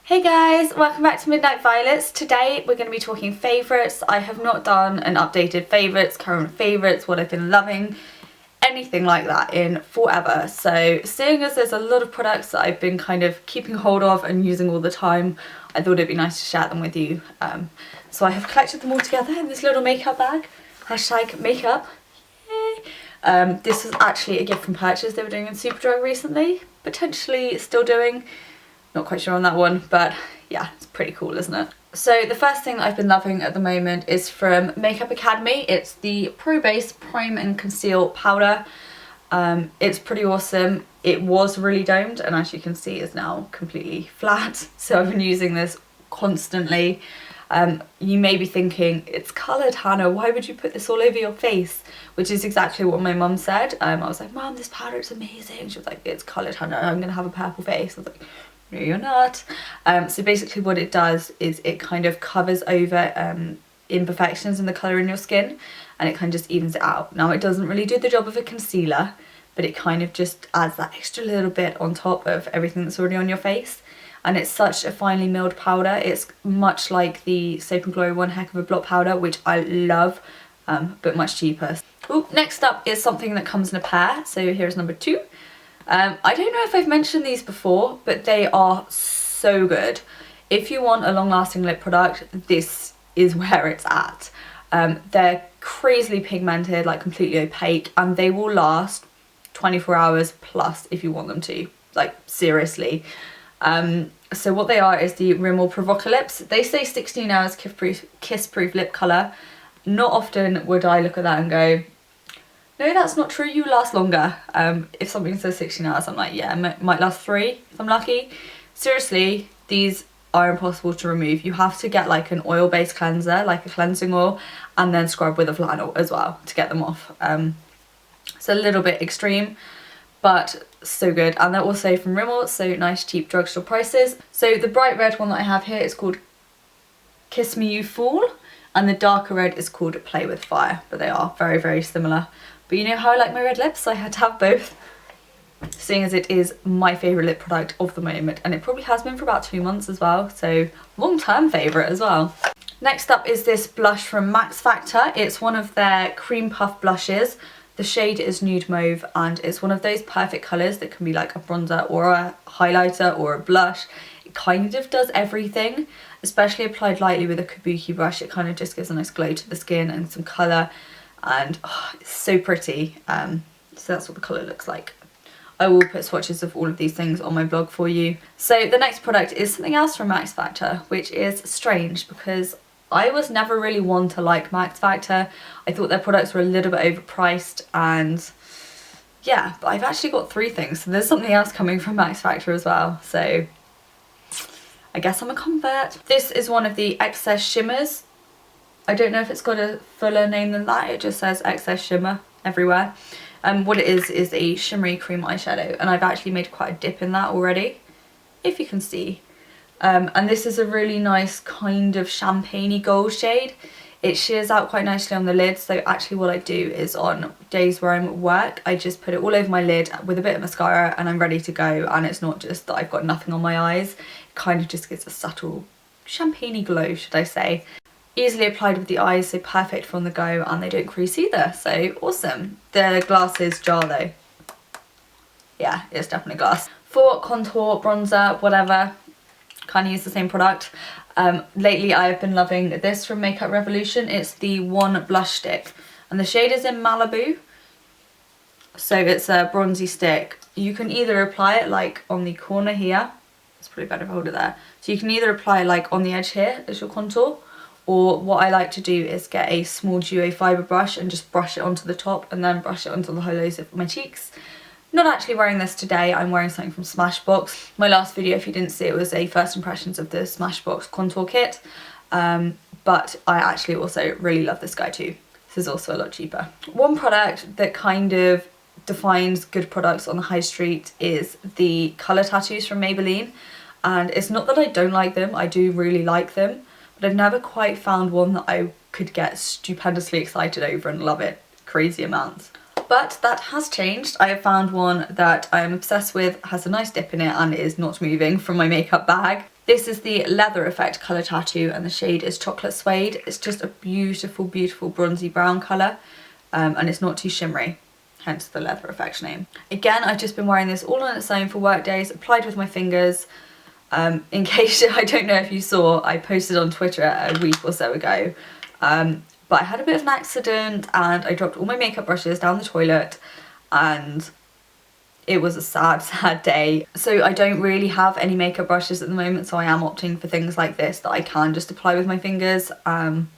Hey guys, welcome back to Midnight Violets. Today we're going to be talking favourites. I have not done an updated favourites, current favourites, what I've been loving, anything like that in forever. So seeing as there's a lot of products that I've been kind of keeping hold of and using all the time, I thought it'd be nice to share them with you. So I have collected them all together in this little makeup bag. Hashtag makeup. Yay. This was actually a gift from purchase they were doing in Superdrug recently. Potentially still doing. Not quite sure on that one, but yeah, it's pretty cool, isn't it? So the first thing I've been loving at the moment is from Makeup Academy. It's the Pro Base Prime and Conceal powder. It's pretty awesome. It was really domed and as you can see is now completely flat. So I've been using this constantly. You may be thinking, it's coloured, Hannah, why would you put this all over your face? Which is exactly what my mum said. I was like, Mum, this powder is amazing. She was like, it's coloured, Hannah, I'm going to have a purple face. I was like, no, you're not. So basically what it does is it kind of covers over imperfections in the colour in your skin and it kind of just evens it out. Now it doesn't really do the job of a concealer, but it kind of just adds that extra little bit on top of everything that's already on your face. And it's such a finely milled powder. It's much like the Soap & Glory One Heck of a Blot powder, which I love, but much cheaper. Ooh, next up is something that comes in a pair. So here's number 2. I don't know if I've mentioned these before, but they are so good. If you want a long-lasting lip product, this is where it's at. They're crazily pigmented, like completely opaque, and they will last 24 hours plus if you want them to, like seriously. So what they are is the Rimmel Provocalips. They say 16 hours kiss-proof lip colour. Not often would I look at that and go, no, that's not true, you last longer. If something says 16 hours, I'm like, yeah, might last 3 if I'm lucky. Seriously, these are impossible to remove. You have to get like an oil-based cleanser, like a cleansing oil, and then scrub with a flannel as well to get them off. It's a little bit extreme, but so good. And they're also from Rimmel, so nice cheap drugstore prices. So the bright red one that I have here is called Kiss Me You Fool, and the darker red is called Play With Fire, but they are very, very similar. But you know how I like my red lips, so I had to have both, seeing as it is my favourite lip product of the moment, and it probably has been for about 2 months as well, so long-term favourite as well. Next up is this blush from Max Factor. It's one of their cream puff blushes. The shade is Nude Mauve, and it's one of those perfect colours that can be like a bronzer or a highlighter or a blush. It kind of does everything, especially applied lightly with a Kabuki brush. It kind of just gives a nice glow to the skin and some colour. And oh, it's so pretty. So that's what the colour looks like. I will put swatches of all of these things on my blog for you. So the next product is something else from Max Factor, which is strange because I was never really one to like Max Factor. I thought their products were a little bit overpriced, and yeah, but I've actually got 3 things. So there's something else coming from Max Factor as well. So I guess I'm a convert. This is one of the Excess Shimmers. I don't know if it's got a fuller name than that, it just says Excess Shimmer everywhere. What it is a shimmery cream eyeshadow, and I've actually made quite a dip in that already, if you can see. And this is a really nice kind of champagne-y gold shade. It shears out quite nicely on the lid, so actually what I do is on days where I'm at work, I just put it all over my lid with a bit of mascara and I'm ready to go, and it's not just that I've got nothing on my eyes, it kind of just gives a subtle champagne-y glow, should I say. Easily applied with the eyes, so perfect for on the go, and they don't crease either, so awesome. The glass is jar though. Yeah, it's definitely glass. For contour, bronzer, whatever, kind of use the same product. Lately I have been loving this from Makeup Revolution. It's the One Blush Stick, and the shade is in Malibu. So it's a bronzy stick. You can either apply it like on the corner here. It's probably better if I hold it there. So you can either apply like on the edge here as your contour, or what I like to do is get a small duo fibre brush and just brush it onto the top and then brush it onto the highlights of my cheeks. Not actually wearing this today, I'm wearing something from Smashbox. My last video, if you didn't see it, was a first impressions of the Smashbox contour kit. But I actually also really love this guy too. This is also a lot cheaper. One product that kind of defines good products on the high street is the colour tattoos from Maybelline. And it's not that I don't like them, I do really like them. But I've never quite found one that I could get stupendously excited over and love it crazy amounts. But that has changed. I have found one that I am obsessed with, has a nice dip in it and is not moving from my makeup bag. This is the Leather Effect Colour Tattoo and the shade is Chocolate Suede. It's just a beautiful, beautiful bronzy brown colour and it's not too shimmery, hence the Leather Effect name. Again, I've just been wearing this all on its own for work days, applied with my fingers. In case, I don't know if you saw, I posted on Twitter a week or so ago, but I had a bit of an accident and I dropped all my makeup brushes down the toilet and it was a sad, sad day. So I don't really have any makeup brushes at the moment, so I am opting for things like this that I can just apply with my fingers, and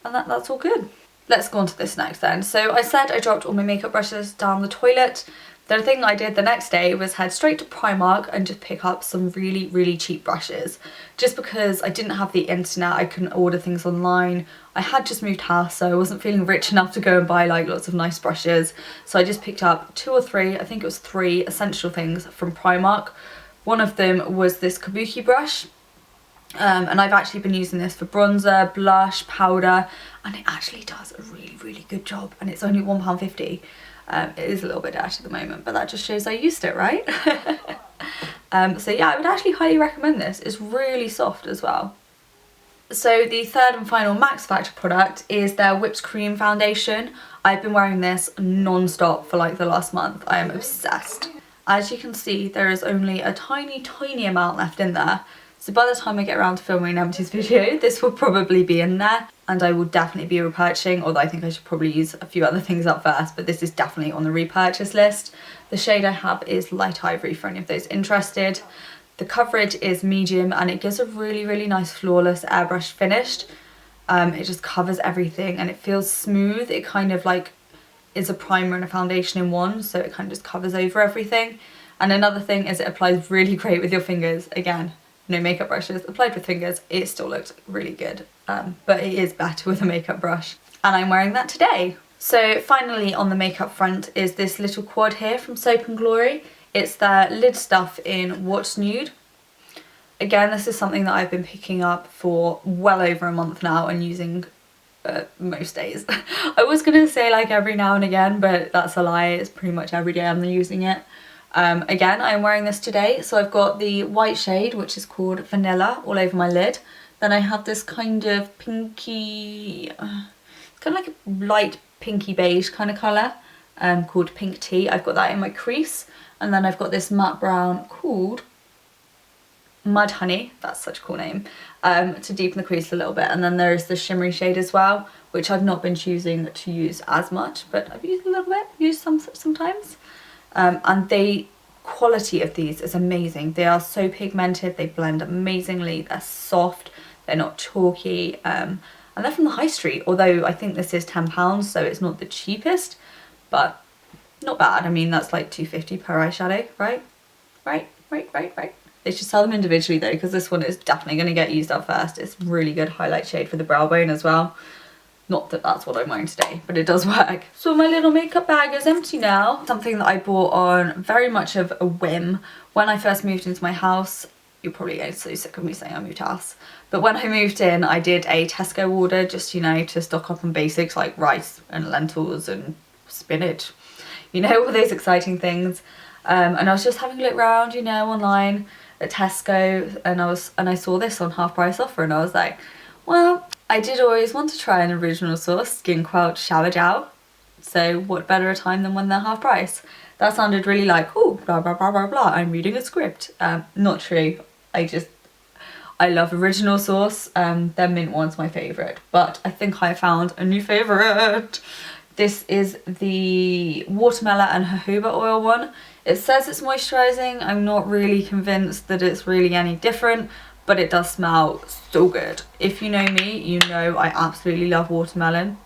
that's all good. Let's go on to this next then. So I said I dropped all my makeup brushes down the toilet. The thing that I did the next day was head straight to Primark and just pick up some really, really cheap brushes. Just because I didn't have the internet, I couldn't order things online. I had just moved house, so I wasn't feeling rich enough to go and buy like lots of nice brushes. So I just picked up 2 or 3, I think it was 3 essential things from Primark. One of them was this Kabuki brush. And I've actually been using this for bronzer, blush, powder, and it actually does a really, really good job, and it's only £1.50. It is a little bit dirty at the moment, but that just shows I used it, right? So yeah, I would actually highly recommend this. It's really soft as well. So the third and final Max Factor product is their Whipped Cream foundation. I've been wearing this non-stop for like the last month. I am obsessed. As you can see, there is only a tiny, tiny amount left in there. So by the time I get around to filming an empties video, this will probably be in there and I will definitely be repurchasing, although I think I should probably use a few other things up first, but this is definitely on the repurchase list. The shade I have is Light Ivory for any of those interested. The coverage is medium and it gives a really, really nice flawless airbrush finish. It just covers everything and it feels smooth. It kind of like is a primer and a foundation in one, so it kind of just covers over everything. And another thing is it applies really great with your fingers. Again, no makeup brushes, applied with fingers, it still looks really good, but it is better with a makeup brush, and I'm wearing that today. So finally on the makeup front is this little quad here from Soap & Glory. It's their lid stuff in What's Nude. Again, this is something that I've been picking up for well over a month now and using most days. I was gonna say like every now and again, but that's a lie, it's pretty much every day I'm using it. Again, I'm wearing this today, so I've got the white shade, which is called Vanilla, all over my lid. Then I have this kind of pinky, it's kind of like a light pinky beige kind of colour, called Pink Tea. I've got that in my crease, and then I've got this matte brown called Mud Honey, that's such a cool name, to deepen the crease a little bit. And then there is the shimmery shade as well, which I've not been choosing to use as much, but I've used a little bit, used sometimes. And the quality of these is amazing. They are so pigmented, they blend amazingly, they're soft, they're not chalky, and they're from the high street, although I think this is £10, so it's not the cheapest, but not bad. I mean, that's like £2.50 per eyeshadow, right? Right. They should sell them individually though, because this one is definitely going to get used up first. It's really good highlight shade for the brow bone as well. Not that that's what I'm wearing today, but it does work. So my little makeup bag is empty now. Something that I bought on very much of a whim. When I first moved into my house, you're probably getting so sick of me saying I moved house, but when I moved in, I did a Tesco order just, you know, to stock up on basics like rice and lentils and spinach, you know, all those exciting things. And I was just having a look around, you know, online at Tesco, and I saw this on half price offer, and I was like, well, I did always want to try an original source Skin Quelch shower gel, so what better a time than when they're half price. That sounded really like, oh, blah blah blah blah blah, I'm reading a script. Not true. I love original source. Their mint one's my favourite, but I think I found a new favourite. This is the watermelon and jojoba oil one. It says it's moisturising. I'm not really convinced that it's really any different, but it does smell so good. If you know me, you know I absolutely love watermelon.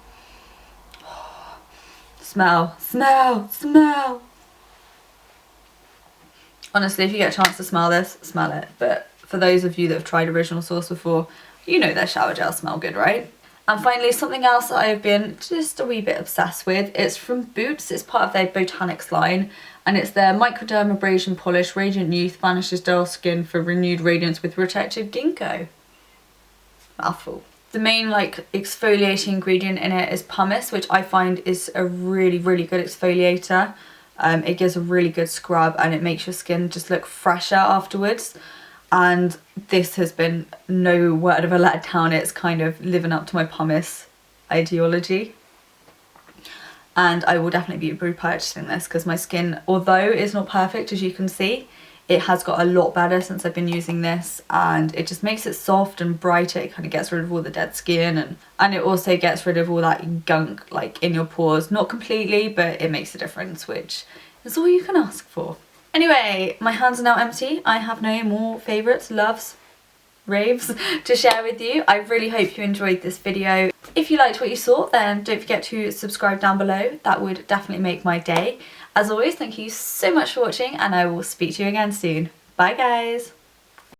Smell, smell, smell. Honestly, if you get a chance to smell this, smell it. But for those of you that have tried original source before, you know their shower gels smell good, right? And finally, something else that I've been just a wee bit obsessed with. It's from Boots. It's part of their Botanics line, and it's their Microdermabrasion Polish Radiant Youth Vanishes Dull Skin for Renewed Radiance with Protected Ginkgo. Mouthful. The main like exfoliating ingredient in it is pumice, which I find is a really, really good exfoliator. It gives a really good scrub and it makes your skin just look fresher afterwards. and this has been no word of a letdown. It's kind of living up to my pumice ideology, and I will definitely be repurchasing this because my skin, although it's not perfect as you can see, it has got a lot better since I've been using this, and it just makes it soft and brighter. It kind of gets rid of all the dead skin, and it also gets rid of all that gunk like in your pores. Not completely, but it makes a difference, which is all you can ask for. Anyway, my hands are now empty. I have no more favourites, loves, raves to share with you. I really hope you enjoyed this video. If you liked what you saw, then don't forget to subscribe down below. That would definitely make my day. As always, thank you so much for watching, and I will speak to you again soon. Bye guys!